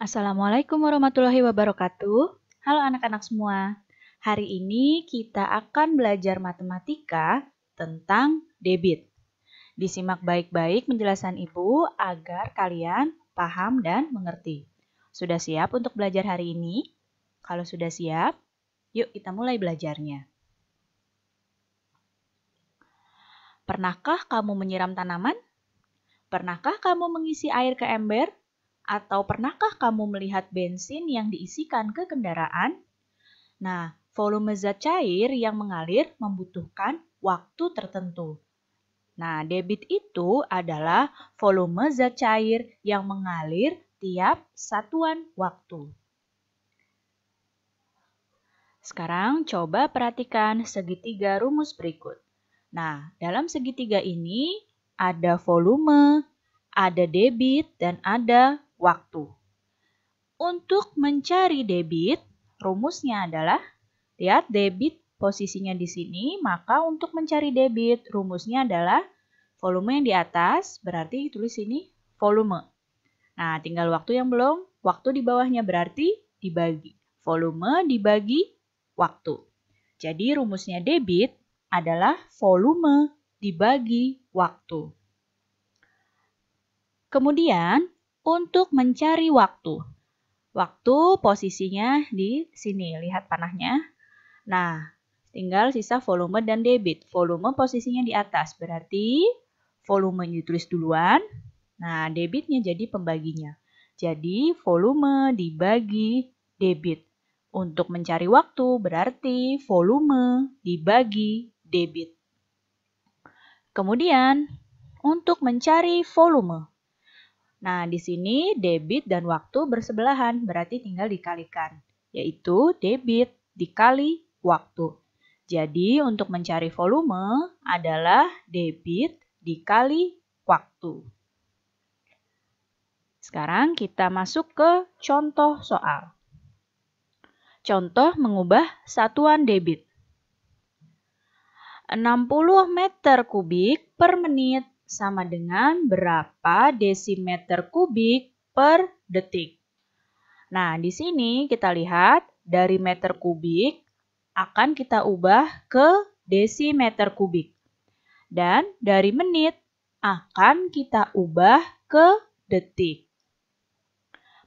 Assalamualaikum warahmatullahi wabarakatuh. Halo anak-anak semua. Hari ini kita akan belajar matematika tentang debit. Disimak baik-baik penjelasan Ibu agar kalian paham dan mengerti. Sudah siap untuk belajar hari ini? Kalau sudah siap, yuk kita mulai belajarnya. Pernahkah kamu menyiram tanaman? Pernahkah kamu mengisi air ke ember? Atau pernahkah kamu melihat bensin yang diisikan ke kendaraan? Nah, volume zat cair yang mengalir membutuhkan waktu tertentu. Nah, debit itu adalah volume zat cair yang mengalir tiap satuan waktu. Sekarang coba perhatikan segitiga rumus berikut. Nah, dalam segitiga ini ada volume, ada debit, dan ada waktu. Untuk mencari debit, rumusnya adalah, lihat debit posisinya di sini, maka untuk mencari debit, rumusnya adalah volume yang di atas, berarti tulis sini volume. Nah, tinggal waktu yang belum, waktu di bawahnya berarti dibagi. Volume dibagi waktu. Jadi rumusnya debit adalah volume dibagi waktu. Kemudian, untuk mencari waktu. Waktu posisinya di sini, lihat panahnya. Nah, tinggal sisa volume dan debit. Volume posisinya di atas, berarti volume ditulis duluan. Nah, debitnya jadi pembaginya. Jadi, volume dibagi debit. Untuk mencari waktu, berarti volume dibagi debit. Kemudian, untuk mencari volume. Nah, di sini debit dan waktu bersebelahan, berarti tinggal dikalikan, yaitu debit dikali waktu. Jadi, untuk mencari volume adalah debit dikali waktu. Sekarang kita masuk ke contoh soal. Contoh mengubah satuan debit. 60 meter kubik per menit sama dengan berapa desimeter kubik per detik. Nah, di sini kita lihat dari meter kubik akan kita ubah ke desimeter kubik. Dan dari menit akan kita ubah ke detik.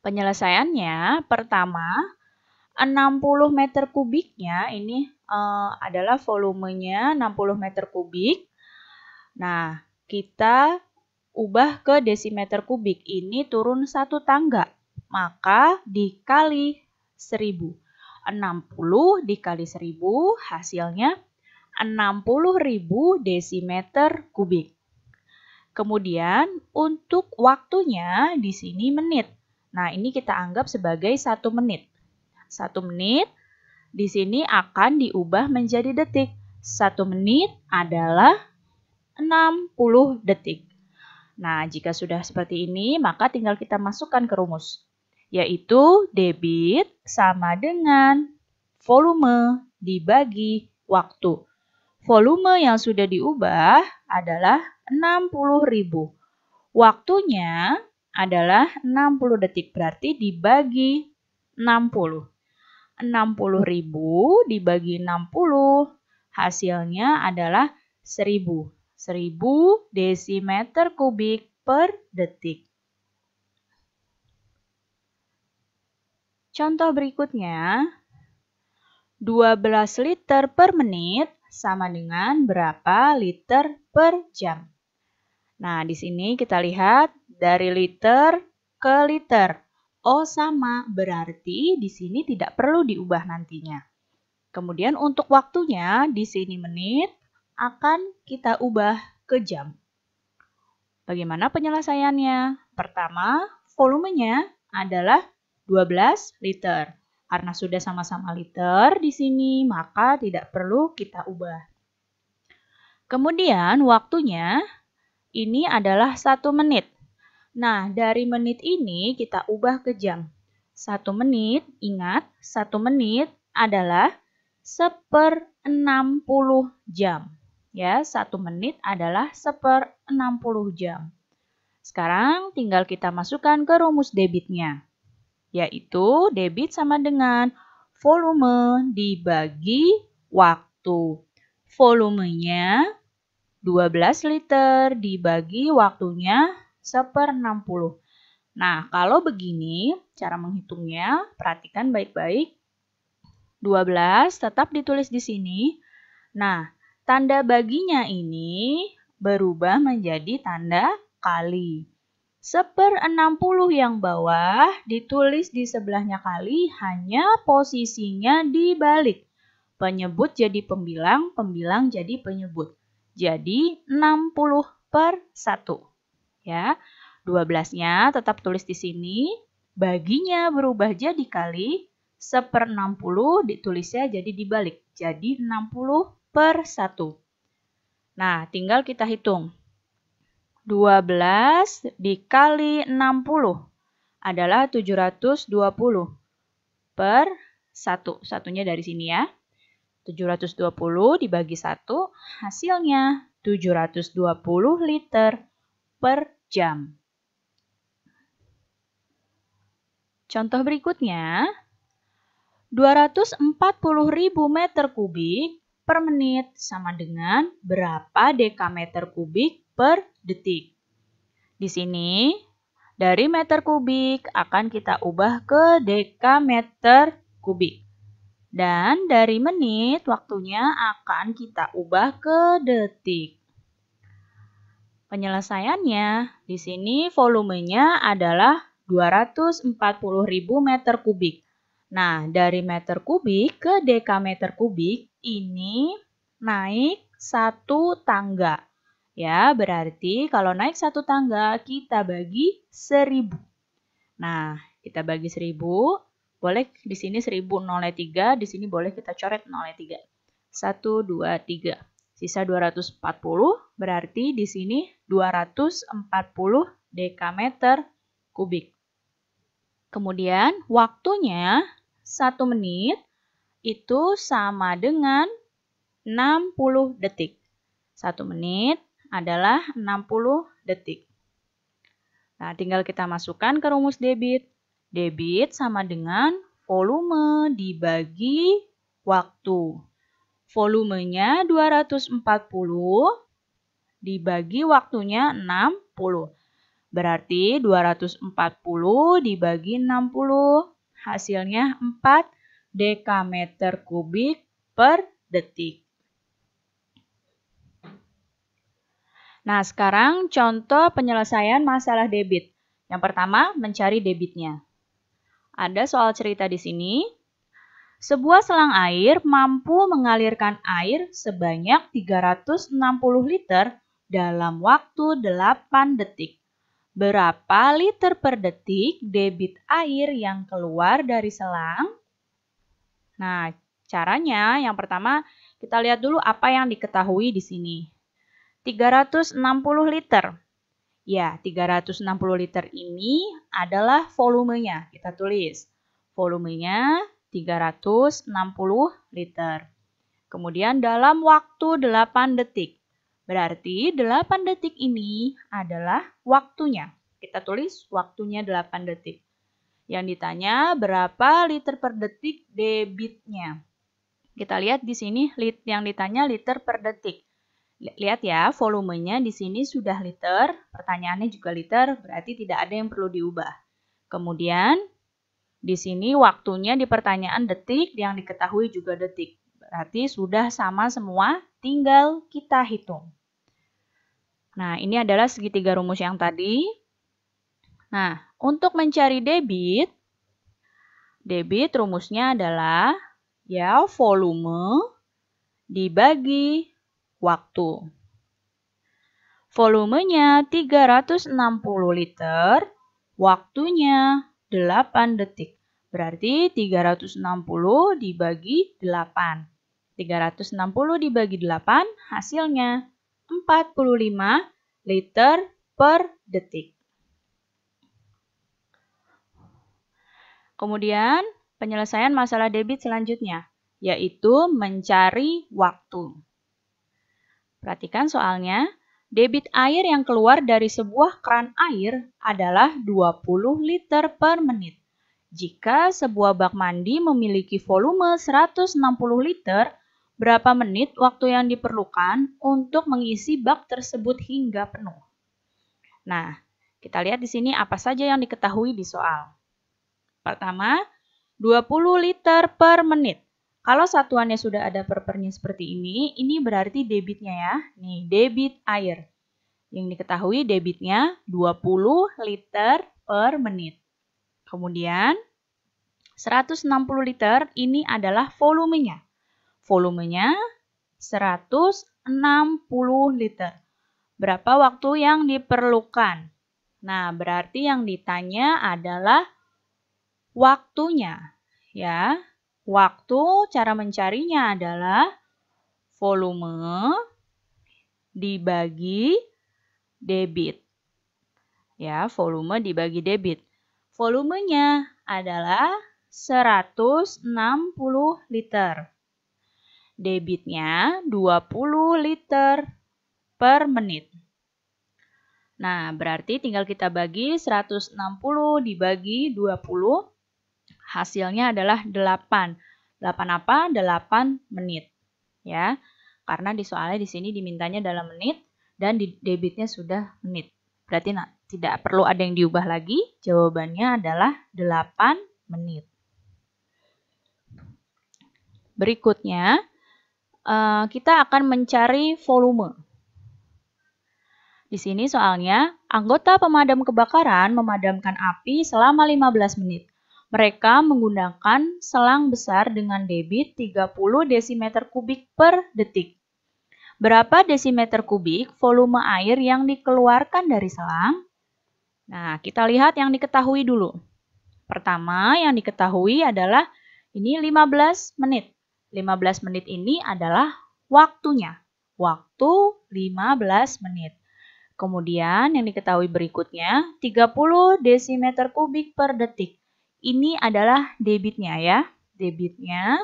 Penyelesaiannya pertama 60 meter kubiknya ini adalah volumenya 60 meter kubik. Nah, kita ubah ke desimeter kubik. Ini turun satu tangga. Maka dikali 1000. 60 dikali 1000 hasilnya 60.000 desimeter kubik. Kemudian untuk waktunya di sini menit. Nah, ini kita anggap sebagai 1 menit. 1 menit di sini akan diubah menjadi detik. 1 menit adalah 60 detik. Nah, jika sudah seperti ini, maka tinggal kita masukkan ke rumus, yaitu debit sama dengan volume dibagi waktu. Volume yang sudah diubah adalah 60.000. Waktunya adalah 60 detik, berarti dibagi 60. 60.000 dibagi 60, hasilnya adalah 1000. 1000 desimeter kubik per detik. Contoh berikutnya, 12 liter per menit sama dengan berapa liter per jam. Nah, di sini kita lihat dari liter ke liter. Oh, sama, berarti di sini tidak perlu diubah nantinya. Kemudian untuk waktunya, di sini menit, akan kita ubah ke jam. Bagaimana penyelesaiannya? Pertama, volumenya adalah 12 liter. Karena sudah sama-sama liter di sini, maka tidak perlu kita ubah. Kemudian waktunya, ini adalah 1 menit. Nah, dari menit ini kita ubah ke jam. 1 menit, ingat, 1 menit adalah 1/60 jam. Ya, 1 menit adalah 1/60 jam. Sekarang tinggal kita masukkan ke rumus debitnya. yaitu debit sama dengan volume dibagi waktu. Volumenya 12 liter dibagi waktunya 1/60. Nah, kalau begini cara menghitungnya, perhatikan baik-baik. 12 tetap ditulis di sini. Nah, tanda baginya ini berubah menjadi tanda kali. 1/60 yang bawah ditulis di sebelahnya kali, hanya posisinya dibalik. Penyebut jadi pembilang, pembilang jadi penyebut. Jadi 60/1. Ya, 12-nya tetap tulis di sini. Baginya berubah jadi kali. 1/60 ditulisnya jadi dibalik. Jadi 60/1. Nah, tinggal kita hitung. 12 dikali 60 adalah 720 per 1. Satunya dari sini ya. 720 dibagi 1, hasilnya 720 liter per jam. Contoh berikutnya, 240.000 meter kubik per menit sama dengan berapa dekameter kubik per detik. Di sini, dari meter kubik akan kita ubah ke dekameter kubik. Dan dari menit, waktunya akan kita ubah ke detik. Penyelesaiannya, di sini volumenya adalah 240.000 meter kubik. Nah, dari meter kubik ke dekameter kubik, ini naik 1 tangga. Ya, berarti kalau naik 1 tangga, kita bagi 1000. Nah, kita bagi 1000, boleh di sini 1003, di sini boleh kita coret 03. 1, 2, 3. Sisa 240, berarti di sini 240 dekameter kubik. Kemudian, waktunya 1 menit itu sama dengan 60 detik. 1 menit adalah 60 detik. Nah, tinggal kita masukkan ke rumus debit. Debit sama dengan volume dibagi waktu. Volumenya 240 dibagi waktunya 60. Berarti 240 dibagi 60, hasilnya 4 dekameter kubik per detik. Nah, sekarang contoh penyelesaian masalah debit. Yang pertama, mencari debitnya. Ada soal cerita di sini. Sebuah selang air mampu mengalirkan air sebanyak 360 liter dalam waktu 8 detik. Berapa liter per detik debit air yang keluar dari selang? Nah, caranya yang pertama kita lihat dulu apa yang diketahui di sini. 360 liter. Ya, 360 liter ini adalah volumenya. Kita tulis. Volumenya 360 liter. Kemudian dalam waktu 8 detik. Berarti 8 detik ini adalah waktunya. Kita tulis waktunya 8 detik. Yang ditanya berapa liter per detik debitnya. Kita lihat di sini yang ditanya liter per detik. Lihat ya, volumenya di sini sudah liter, pertanyaannya juga liter, berarti tidak ada yang perlu diubah. Kemudian, di sini waktunya di pertanyaan detik, yang diketahui juga detik. Berarti sudah sama semua, tinggal kita hitung. Nah, ini adalah segitiga rumus yang tadi. Nah, untuk mencari debit rumusnya adalah ya volume dibagi waktu. Volumenya 360 liter, waktunya 8 detik. Berarti 360 dibagi 8. 360 dibagi 8 hasilnya 45 liter per detik. Kemudian penyelesaian masalah debit selanjutnya, yaitu mencari waktu. Perhatikan soalnya, debit air yang keluar dari sebuah keran air adalah 20 liter per menit. Jika sebuah bak mandi memiliki volume 160 liter, berapa menit waktu yang diperlukan untuk mengisi bak tersebut hingga penuh? Nah, kita lihat di sini apa saja yang diketahui di soal. Pertama, 20 liter per menit. Kalau satuannya sudah ada per-pernya seperti ini berarti debitnya ya. Nih, debit air. Yang diketahui debitnya 20 liter per menit. Kemudian, 160 liter ini adalah volumenya. Volumenya 160 liter. Berapa waktu yang diperlukan? Nah, berarti yang ditanya adalah waktunya. Ya, waktu cara mencarinya adalah volume dibagi debit. Ya, volume dibagi debit. Volumenya adalah 160 liter. Debitnya 20 liter per menit. Nah, berarti tinggal kita bagi 160 dibagi 20. Hasilnya adalah 8. 8 apa? 8 menit. Ya, karena di soalnya di sini dimintanya dalam menit dan di debitnya sudah menit. Berarti tidak perlu ada yang diubah lagi. Jawabannya adalah 8 menit. Berikutnya, kita akan mencari volume. Di sini soalnya, anggota pemadam kebakaran memadamkan api selama 15 menit. Mereka menggunakan selang besar dengan debit 30 desimeter kubik per detik. Berapa desimeter kubik volume air yang dikeluarkan dari selang? Nah, kita lihat yang diketahui dulu. Pertama, yang diketahui adalah ini 15 menit. 15 menit ini adalah waktunya. Waktu 15 menit. Kemudian yang diketahui berikutnya 30 desimeter kubik per detik. Ini adalah debitnya ya. Debitnya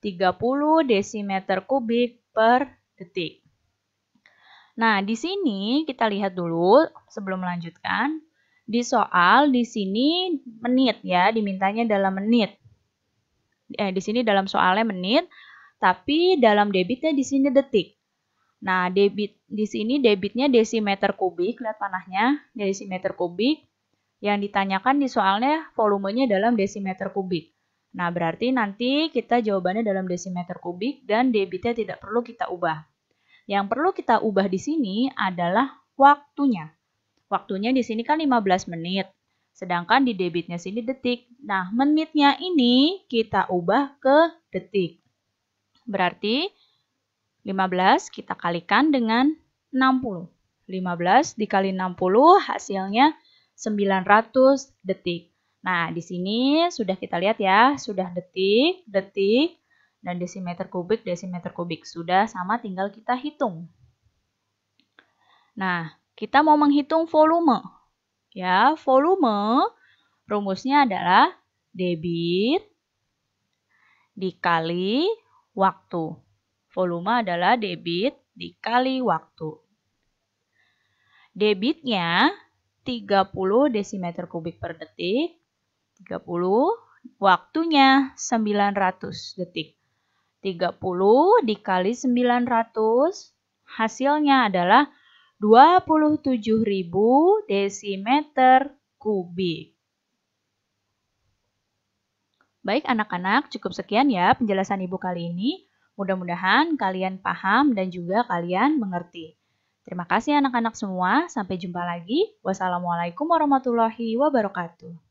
30 desimeter kubik per detik. Nah, di sini kita lihat dulu sebelum melanjutkan. Di soal di sini menit ya, dimintanya dalam menit. Di sini dalam soalnya menit, tapi dalam debitnya di sini detik. Nah, debit di sini debitnya desimeter kubik, lihat panahnya, desimeter kubik. Yang ditanyakan di soalnya volumenya dalam desimeter kubik. Nah, berarti nanti kita jawabannya dalam desimeter kubik dan debitnya tidak perlu kita ubah. Yang perlu kita ubah di sini adalah waktunya. Waktunya di sini kan 15 menit. Sedangkan di debitnya sini detik. Nah, menitnya ini kita ubah ke detik. Berarti 15 kita kalikan dengan 60. 15 dikali 60 hasilnya 900 detik. Nah, di sini sudah kita lihat ya, sudah detik, detik, dan desimeter kubik, sudah sama tinggal kita hitung. Nah, kita mau menghitung volume. Ya, volume rumusnya adalah debit dikali waktu. Volume adalah debit dikali waktu. Debitnya 30 desimeter kubik per detik. 30, waktunya 900 detik. 30 dikali 900, hasilnya adalah 27.000 desimeter kubik. Baik anak-anak, cukup sekian ya penjelasan Ibu kali ini. Mudah-mudahan kalian paham dan juga kalian mengerti. Terima kasih anak-anak semua. Sampai jumpa lagi. Wassalamualaikum warahmatullahi wabarakatuh.